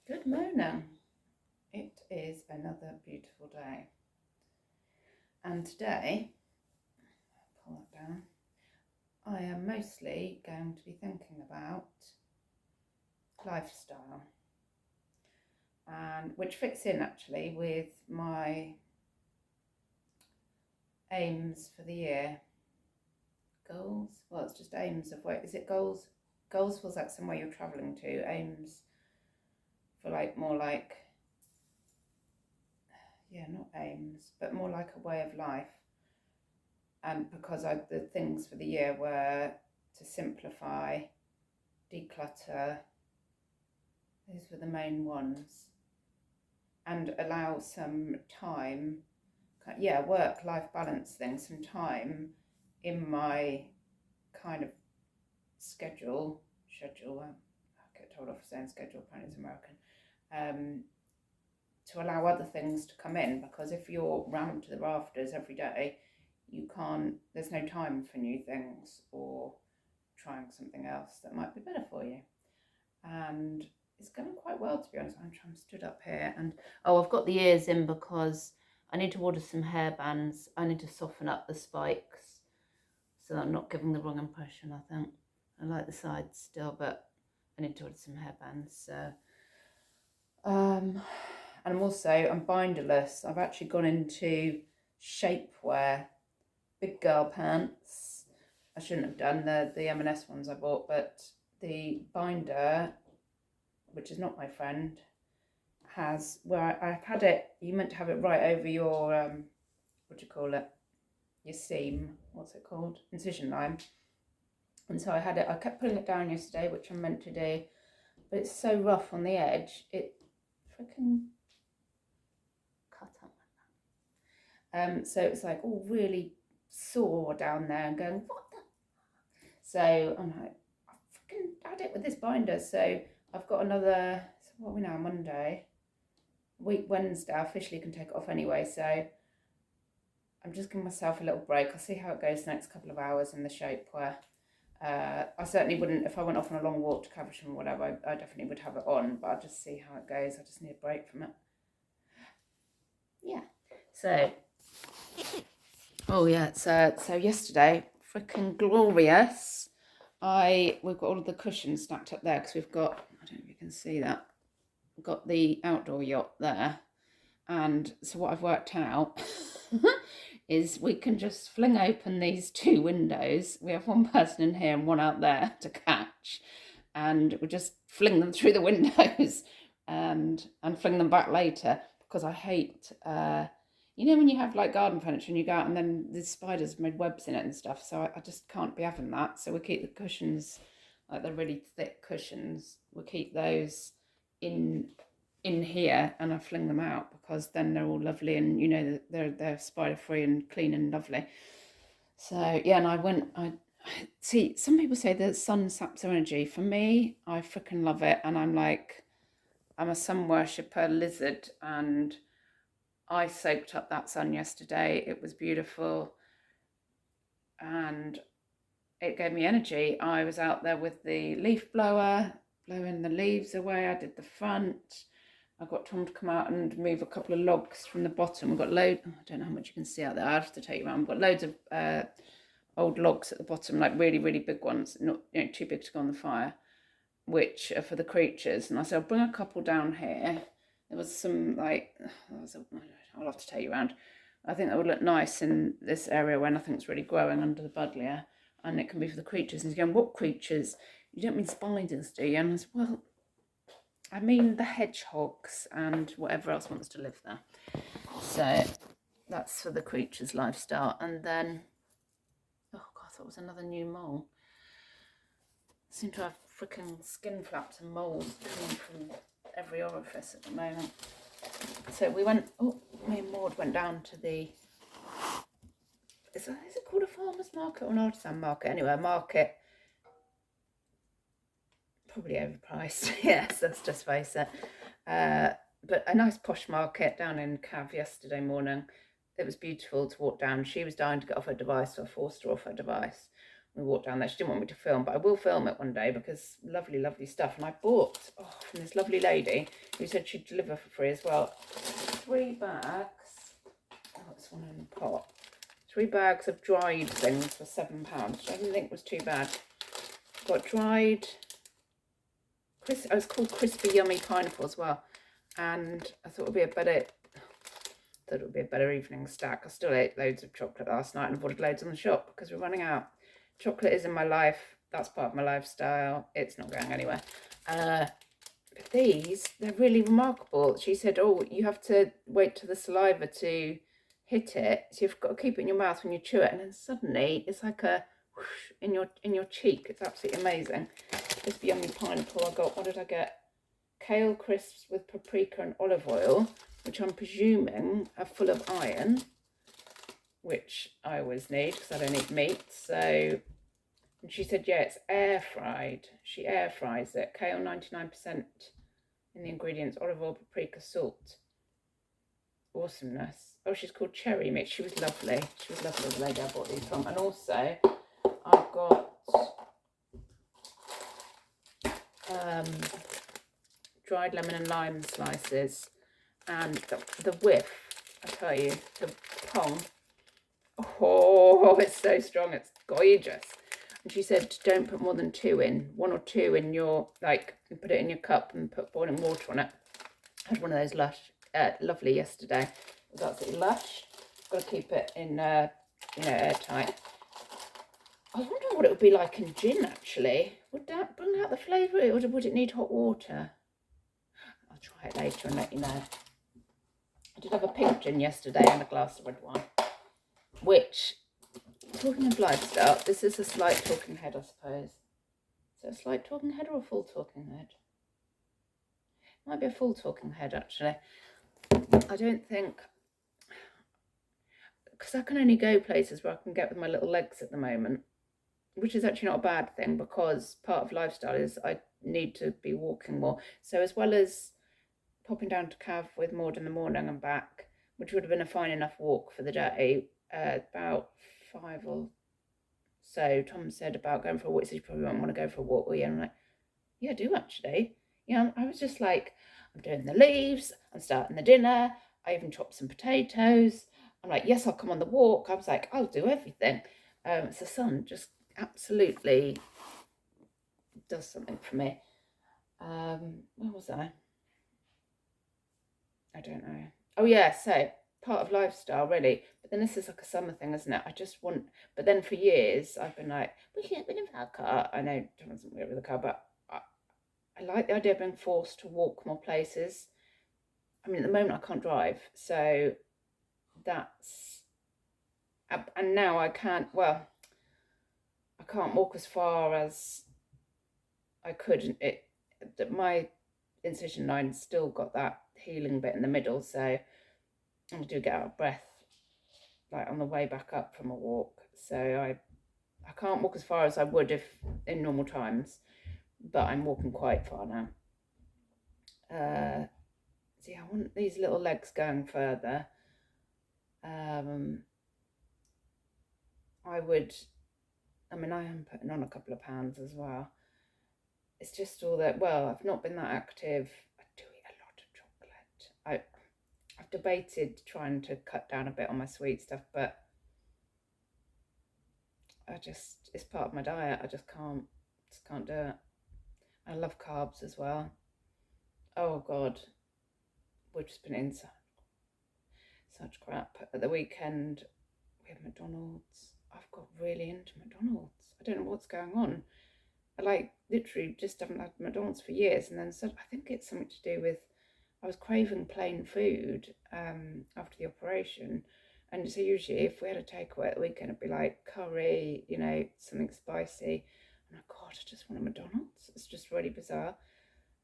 Good morning. It is another beautiful day. And today, pull that down, I am mostly going to be thinking about lifestyle, and which fits in actually with my aims for the year. Goals? Well, it's just aims of where is it goals? Goals feels like somewhere you're travelling to. Aims for like more like not aims, but more like a way of life. And because the things for the year were to simplify, declutter, those were the main ones, and allow some time, work life balance thing, some time in my kind of schedule. I get told off for saying schedule, apparently it's American. Um, to allow other things to come in, because if you're rammed to the rafters every day, you can't. There's no time for new things or trying something else that might be better for you. And it's going quite well, to be honest. I'm stood up here and I've got the ears in because I need to order some hair bands. I need to soften up the spikes so that I'm not giving the wrong impression. I think I like the sides still, but I need to order some hair bands. So and I'm binderless. I've actually gone into shapewear, big girl pants. I shouldn't have done the M&S ones I bought, but the binder, which is not my friend, has where I've had it. You meant to have it right over your what do you call it? Your seam. What's it called? Incision line. And so I had it. I kept putting it down yesterday, which I'm meant to do, but it's so rough on the edge. It freaking cut up. So it's like all really sore down there and going what the. So I'm like, I freaking had it with this binder. So I've got another. So what are we now? Monday. Week Wednesday. I officially can take it off anyway. So I'm just giving myself a little break. I'll see how it goes the next couple of hours in the shapewear. I certainly wouldn't, if I went off on a long walk to Caversham or whatever, I definitely would have it on, but I'll just see how it goes. I just need a break from it. Yeah. So, so yesterday, freaking glorious. We've got all of the cushions stacked up there because we've got, I don't know if you can see that, we've got the outdoor yacht there. And so what I've worked out is we can just fling open these two windows. We have one person in here and one out there to catch, and we just fling them through the windows and fling them back later because I hate. When you have like garden furniture and you go out and then the spiders have made webs in it and stuff, so I just can't be having that. So we keep the cushions, like the really thick cushions, we keep those in here and I fling them out because then they're all lovely and they're spider free and clean and lovely. So yeah, and I see some people say the sun saps their energy. For me, I freaking love it, and I'm a sun worshipper lizard, and I soaked up that sun yesterday. It was beautiful and it gave me energy. I was out there with the leaf blower, blowing the leaves away. I did the front. I got Tom to come out and move a couple of logs from the bottom. We've got loads, I don't know how much you can see out there. I have to take you around. We've got loads of old logs at the bottom, like really, really big ones, not too big to go on the fire, which are for the creatures. And I said, I'll bring a couple down here. There was some I'll have to take you around. I think that would look nice in this area where nothing's really growing under the buddleia, and it can be for the creatures. And he's going, what creatures? You don't mean spiders, do you? And I said, well, I mean the hedgehogs and whatever else wants to live there. So that's for the creatures' lifestyle. And then, oh God, that was another new mole. I seem to have freaking skin flaps and moles coming from every orifice at the moment. So me and Maud went down to the, is it called a farmer's market or an artisan market? Anyway, a market, probably overpriced. Yes, let's just face it. But a nice posh market down in Cav yesterday morning. It was beautiful to walk down. She was dying to get off her device, so I forced her off her device. We walked down there. She didn't want me to film, but I will film it one day because lovely, lovely stuff. And I bought from this lovely lady who said she'd deliver for free as well. 3 bags. Oh, it's one in the pot. 3 bags of dried things for £7, which I didn't think was too bad. Got dried, it's called Crispy Yummy Pineapple as well. And I thought it would be a better evening stack. I still ate loads of chocolate last night and avoided loads in the shop because we're running out. Chocolate is in my life. That's part of my lifestyle. It's not going anywhere. But these, they're really remarkable. She said, oh, you have to wait till the saliva to hit it. So you've got to keep it in your mouth when you chew it. And then suddenly it's like a whoosh in your cheek. It's absolutely amazing. This yummy pineapple I got. What did I get? Kale crisps with paprika and olive oil, which I'm presuming are full of iron, which I always need because I don't eat meat. So, and she said, yeah, it's air fried. She air fries it. Kale 99% in the ingredients, olive oil, paprika, salt. Awesomeness. Oh, she's called Cherry Mix. She was lovely. She was lovely, the lady I bought these from. And also, I've got dried lemon and lime slices, and the whiff, I tell you, the pong, oh, it's so strong, it's gorgeous. And she said don't put more than 2 in, 1 or 2 in your, like, you put it in your cup and put boiling water on it. I had one of those lovely yesterday. It was absolutely lush. Got to keep it in airtight. I was wondering what it would be like in gin, actually. Would that bring out the flavour, or would it need hot water? I'll try it later and let you know. I did have a pink gin yesterday and a glass of red wine. Which, talking of lifestyle, this is a slight talking head, I suppose. Is it a slight talking head or a full talking head? It might be a full talking head, actually. I don't think... Because I can only go places where I can get with my little legs at the moment. Which is actually not a bad thing, because part of lifestyle is I need to be walking more. So as well as popping down to Cav with Maud in the morning and back, which would have been a fine enough walk for the day, about 5 or so, Tom said about going for a walk. He said, you probably won't want to go for a walk, will you? And I'm like, yeah, I do actually. Yeah, I was just like, I'm doing the leaves, I'm starting the dinner, I even chopped some potatoes. I'm like, yes, I'll come on the walk. I was like, I'll do everything. It's the sun just absolutely does something for me. Where was I don't know. Oh yeah, so part of lifestyle really, but then this is like a summer thing, isn't it? I just want, but then for years I've been like, we can get rid of our car. I know Tom doesn't get rid of the car, but I like the idea of being forced to walk more places. I mean, at the moment I can't drive, so that's, and now I can't walk as far as I could. My incision line's still got that healing bit in the middle, so I do get out of breath like on the way back up from a walk. So I can't walk as far as I would if in normal times, but I'm walking quite far now. So yeah, I want these little legs going further. I am putting on a couple of pounds as well. It's just all that, well, I've not been that active. I do eat a lot of chocolate. I've debated trying to cut down a bit on my sweet stuff, but it's part of my diet. I just can't do it. I love carbs as well. Oh God, we've just been in such crap. At the weekend, we had McDonald's. I've got really into McDonald's. I don't know what's going on. I literally just haven't had McDonald's for years, and then I think it's something to do with I was craving plain food after the operation, and so usually if we had a takeaway at the weekend, it'd be like curry, something spicy. I'm like, God, I just want a McDonald's. It's just really bizarre.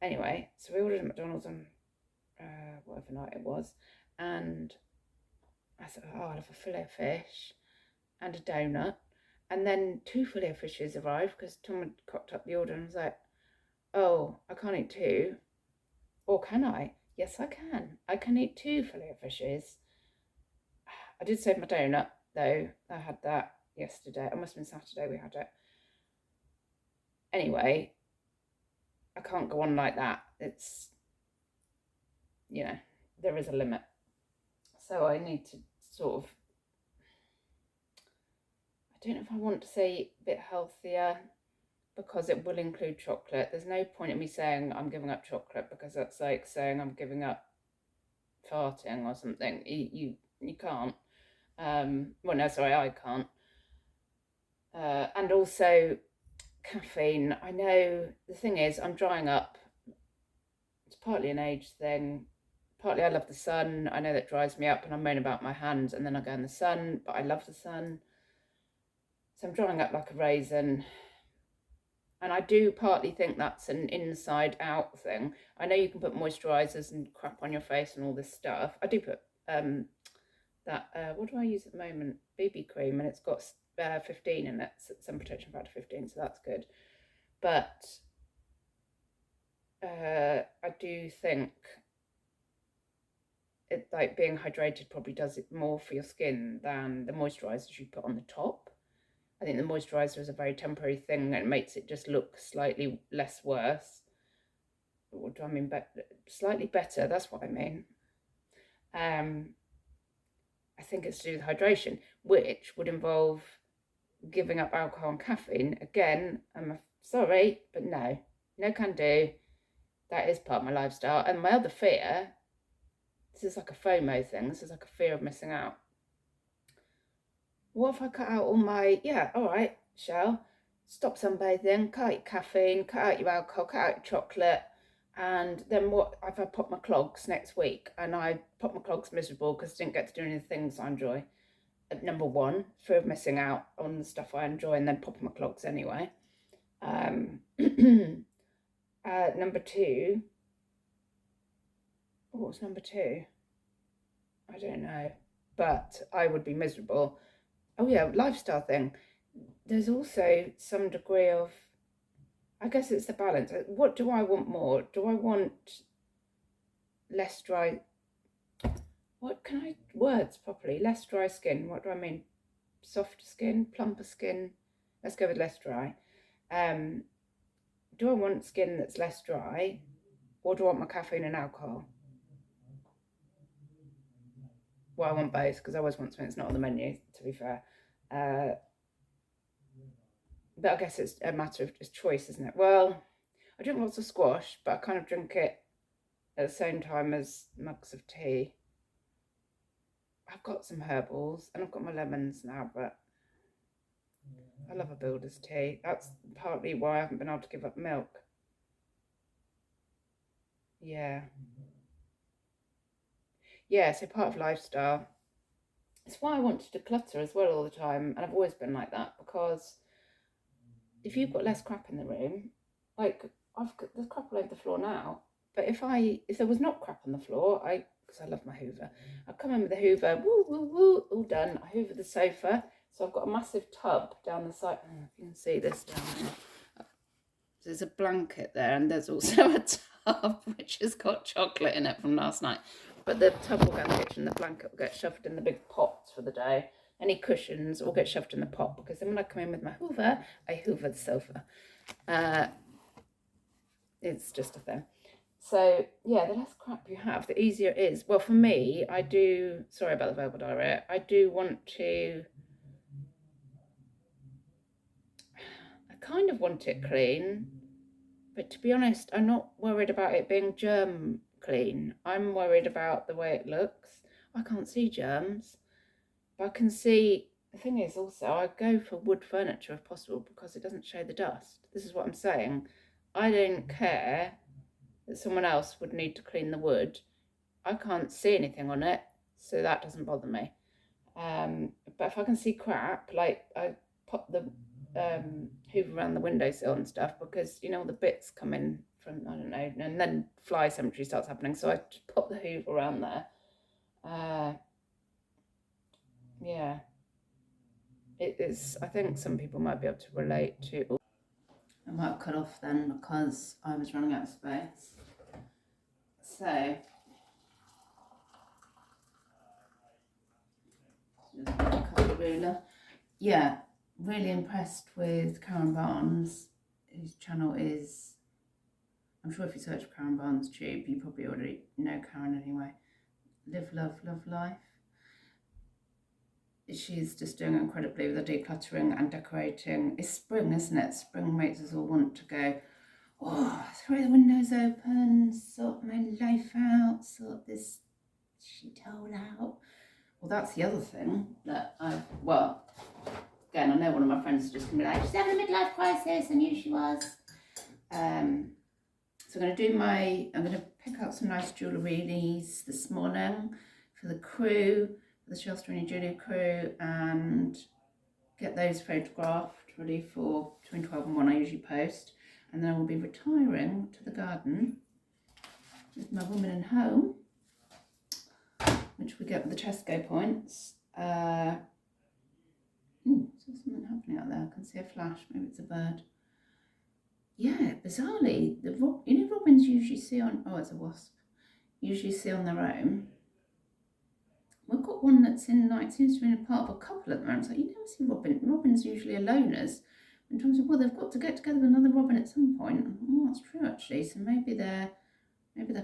Anyway, so we ordered a McDonald's on whatever night it was, and I said, oh, I'll have a fillet of fish and a donut. And then 2 fillet of fishes arrived because Tom had cocked up the order, and I was like, oh, I can't eat 2. Or can I? Yes, I can. I can eat 2 fillet of fishes. I did save my donut, though. I had that yesterday. It must have been Saturday we had it. Anyway, I can't go on like that. It's, there is a limit. So I need to sort of, I don't know if I want to say a bit healthier, because it will include chocolate. There's no point in me saying I'm giving up chocolate, because that's like saying I'm giving up farting or something. You can't. Well, no, sorry, I can't. And also caffeine. I know the thing is, I'm drying up. It's partly an age thing. Partly I love the sun. I know that dries me up, and I moan about my hands, and then I go in the sun, but I love the sun. So I'm drying up like a raisin. And I do partly think that's an inside out thing. I know you can put moisturizers and crap on your face and all this stuff. I do put what do I use at the moment? BB cream, and it's got 15 in it, sun protection factor 15, so that's good. But I do think it, like, being hydrated probably does it more for your skin than the moisturizers you put on the top. I think the moisturizer is a very temporary thing, and it makes it just look slightly less worse. What do I mean? Slightly better, that's what I mean. I think it's to do with hydration, which would involve giving up alcohol and caffeine. Again, I'm sorry, but no can do. That is part of my lifestyle. And my other fear, this is like a FOMO thing, this is like a fear of missing out. What if I cut out all my, all right, Shell, stop sunbathing, cut out your caffeine, cut out your alcohol, cut out your chocolate, and then what if I pop my clogs next week, and I pop my clogs miserable because I didn't get to do any of the things I enjoy? Number one, fear of missing out on the stuff I enjoy, and then popping my clogs anyway. Number two, what's number two? I don't know, but I would be miserable. Oh yeah, lifestyle thing. There's also some degree of, I guess it's the balance. What do I want more? Do I want less dry? What can I words properly? Less dry skin. What do I mean? Softer skin, plumper skin. Let's go with less dry. Do I want skin that's less dry, or do I want my caffeine and alcohol? Well, I want both, because I always want something that's not on the menu, to be fair. But I guess it's a matter of just choice, isn't it? Well, I drink lots of squash, but I kind of drink it at the same time as mugs of tea. I've got some herbals, and I've got my lemons now, but I love a builder's tea. That's partly why I haven't been able to give up milk. Yeah. Yeah, so part of lifestyle. It's why I want to declutter as well all the time, and I've always been like that, because if you've got less crap in the room, like there's crap all over the floor now, but if there was not crap on the floor, because I love my Hoover, I'd come in with the Hoover, woo woo woo, all done. I hoover the sofa, so I've got a massive tub down the side. I don't know if you can see this down there. There's a blanket there, and there's also a tub which has got chocolate in it from last night. But the tub will go in the kitchen, the blanket will get shoved in the big pots for the day. Any cushions will get shoved in the pot, because then when I come in with my Hoover, I hoover the sofa. It's just a thing. So yeah, the less crap you have, the easier it is. Well, for me, sorry about the verbal diarrhea, I do want to, I kind of want it clean, but to be honest, I'm not worried about it being germ clean. I'm worried about the way it looks. I can't see germs, but I can see, the thing is also, I go for wood furniture if possible, because it doesn't show the dust. This is what I'm saying. I don't care that someone else would need to clean the wood. I can't see anything on it, so that doesn't bother me. But if I can see crap, like, I pop the Hoover around the windowsill and stuff, because all the bits come in from, I don't know, and then fly cemetery starts happening, so I just pop the Hoover around there. Yeah, it is. I think some people might be able to relate to. I might cut off then, because I was running out of space. So just cut the ruler. Yeah, really impressed with Karen Barnes. whose channel is, I'm sure if you search Karen Barnes Tube, you probably already know Karen anyway. Live, Love, Love Life. She's just doing incredibly with the decluttering and decorating. It's spring, isn't it? Spring makes us all want to go, oh, throw the windows open, sort my life out, sort this shithole out. Well, that's the other thing that well, again, I know one of my friends is just going to be like, she's having a midlife crisis, I knew she was. So I'm going to pick out some nice jewelleries this morning for the crew, for the Shaftesbury Jewellery crew, and get those photographed ready for between 12 and 1 I usually post. And then I will be retiring to the garden with my Woman in Home, which we get with the Tesco points. So something happening out there. I can see a flash. Maybe it's a bird. Yeah, bizarrely, robins usually see on. Oh, it's a wasp. Usually see on their own. We've got one that's in seems to be in a part of a couple at the moment. It's like you never see robin. Robins usually are loners. In terms of they've got to get together with another robin at some point. Oh, that's true actually. So maybe they're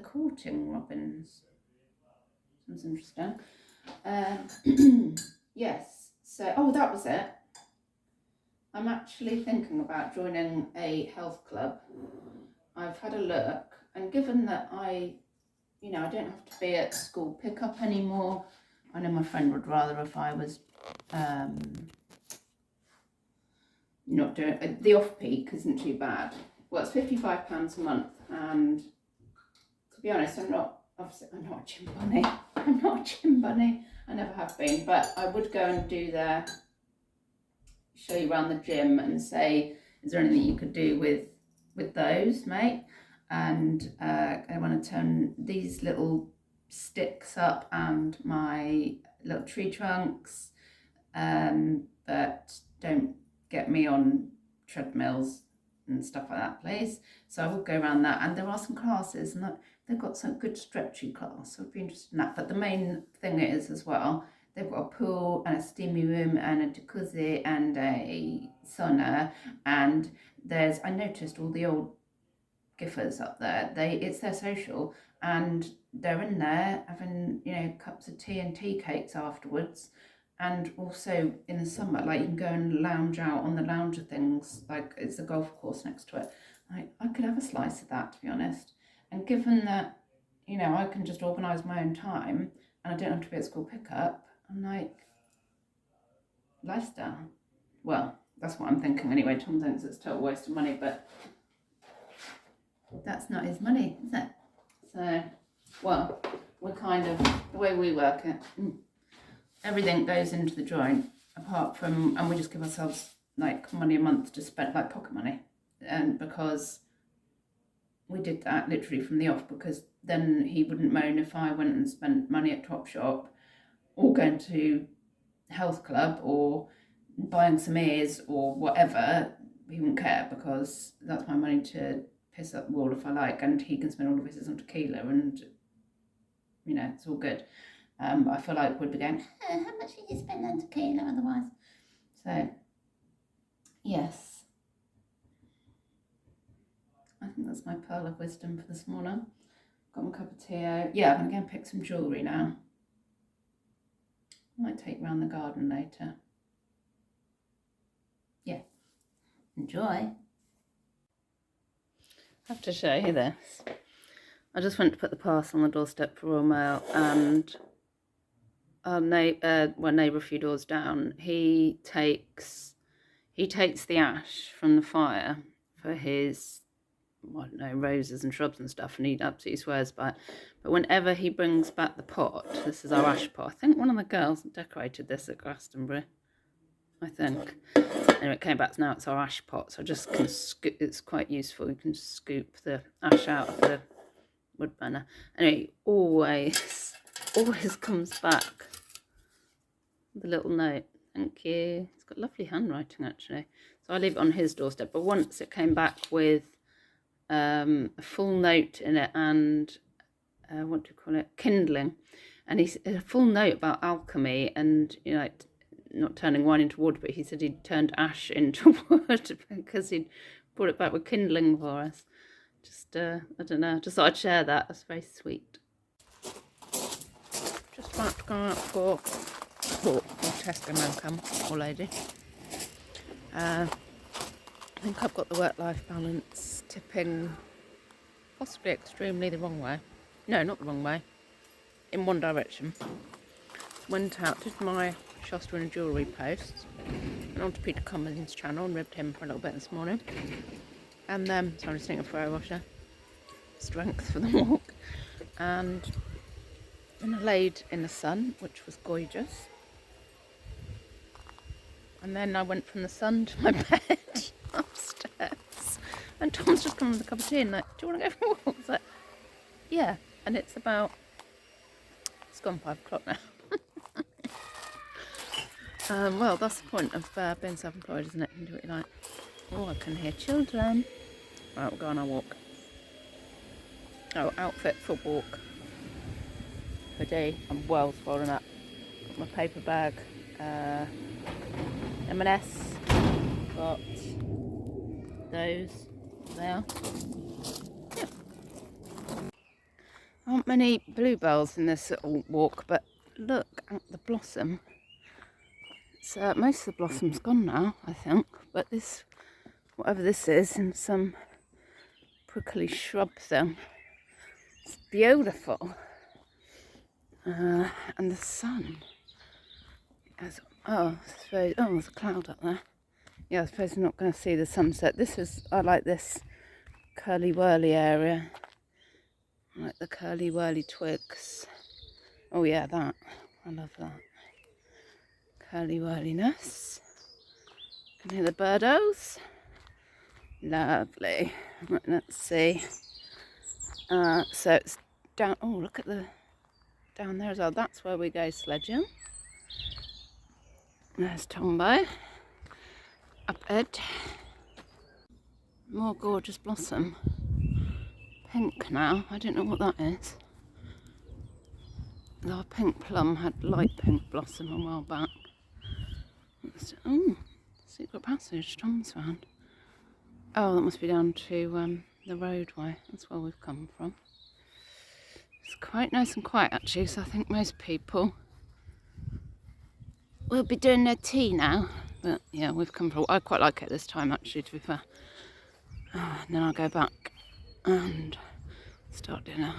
courting robins. Sounds interesting. Yes. So, that was it. I'm actually thinking about joining a health club. I've had a look, and given that I don't have to be at school pickup anymore, I know my friend would rather if I was not doing the off-peak isn't too bad. Well, it's £55 a month, and to be honest, I'm not a gym bunny. I'm not a gym bunny. I never have been, but I would go and show you around the gym and say, is there anything you could do with those, mate? And I want to turn these little sticks up and my little tree trunks that don't get me on treadmills and stuff like that, please. So I will go around that, and there are some classes, and they've got some good stretchy class, so I'd be interested in that. But the main thing is as well, they've got a pool and a steamy room and a jacuzzi and a sauna, and I noticed all the old giffers up there, it's their social, and they're in there having cups of tea and tea cakes afterwards. And also in the summer, like you can go and lounge out on the lounger things, like it's a golf course next to it. I could have a slice of that, to be honest. And given that I can just organise my own time and I don't have to be at school pickup, I'm like, lifestyle. Well, that's what I'm thinking anyway. Tom thinks it's a total waste of money, but that's not his money, is it? So, well, we're kind of, the way we work it, everything goes into the joint, apart from, and we just give ourselves like money a month to spend, like pocket money. And because we did that literally from the off, because then he wouldn't moan if I went and spent money at Topshop or going to health club or buying some ears or whatever. He wouldn't care, because that's my money to piss up the wall if I like, and he can spend all of his on tequila, and it's all good. But I feel like we'd be going, how much did you spend on tequila otherwise? So yes, I think that's my pearl of wisdom for this morning. Got my cup of tea out. Yeah, I'm gonna go and pick some jewellery now. I might take round the garden later. Yeah, enjoy. I have to show you this. I just went to put the parcel on the doorstep for Royal Mail, and our neighbour a few doors down, he takes the ash from the fire for his, I don't know, roses and shrubs and stuff, and he absolutely swears by it. But whenever he brings back the pot, this is our ash pot. I think one of the girls decorated this at Glastonbury, I think. Anyway, it came back, so now it's our ash pot, so I just can it's quite useful. You can scoop the ash out of the wood burner. Anyway, always comes back with a little note. Thank you. It's got lovely handwriting, actually. So I leave it on his doorstep. But once it came back with a full note in it and what do you call it? Kindling. And he's a full note about alchemy and not turning wine into wood, but he said he'd turned ash into wood because he'd brought it back with kindling for us. Just, I don't know, just thought I'd share that. That's very sweet. Just about to go out for walk with Tesco man come, or lady. I think I've got the work-life balance tipping possibly extremely the wrong way. No, not the wrong way. In one direction. Went out, did my Shasta and jewellery posts. Went on to Peter Cummins' channel and ribbed him for a little bit this morning. And then, so I'm just thinking of fire washer. Strength for the walk. And then I laid in the sun, which was gorgeous. And then I went from the sun to my bed upstairs. And Tom's just come with a cup of tea and like, do you want to go for a walk? I was like, yeah. And it's gone 5 o'clock now. Well, that's the point of being self-employed, isn't it? You can do what you like. Oh, I can hear children. Right, we'll go on our walk. Oh, outfit for walk. Hoodie. I'm well swollen up. Got my paper bag. M&S. Got those there. Yeah. Aren't many bluebells in this little walk, but look at the blossom. It's, most of the blossom's gone now, I think, but this, whatever this is, in some prickly shrub thing, it's beautiful. And the sun. Oh, there's a cloud up there. Yeah, I suppose we're not going to see the sunset. I like this curly whirly area. I like the curly whirly twigs. Oh yeah, that. I love that. Curly whirliness. Can hear the birdos. Lovely. Right, let's see. So it's down. Oh, look at down there as well. That's where we go sledging. There's Tombo. Up Ed. More gorgeous blossom. Pink now. I don't know what that is. Our pink plum had light pink blossom a while back. Oh, secret passage Tom's found. Oh, that must be down to the roadway. That's where we've come from. It's quite nice and quiet actually, so I think most people will be doing their tea now. But yeah, we've come from. I quite like it this time actually, to be fair. And then I'll go back and start dinner.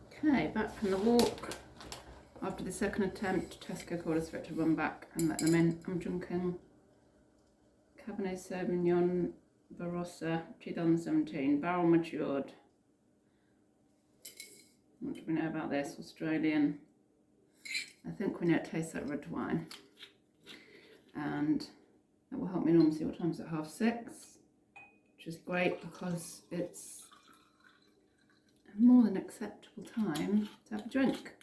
Okay, back from the walk. After the second attempt, Tesco called us for it to run back and let them in. I'm drinking Cabernet Sauvignon Barossa 2017, barrel matured. What do we know about this? Australian. I think we know it tastes like red wine. And that will help me normally see what time's at 6:30, which is great because it's a more than acceptable time to have a drink.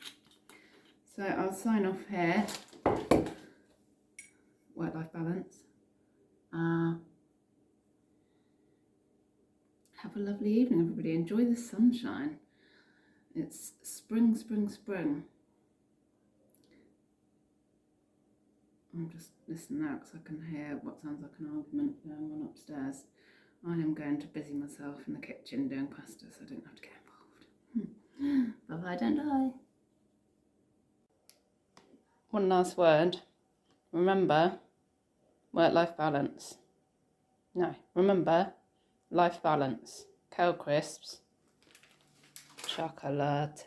So I'll sign off here. Work-life balance. Have a lovely evening, everybody. Enjoy the sunshine. It's spring, spring, spring. I'm just listening now because I can hear what sounds like an argument going on upstairs. I am going to busy myself in the kitchen doing pasta so I don't have to get involved. Bye-bye, don't die. One last word. Remember, work-life balance. No, remember, life balance. Kale crisps. Chocolate.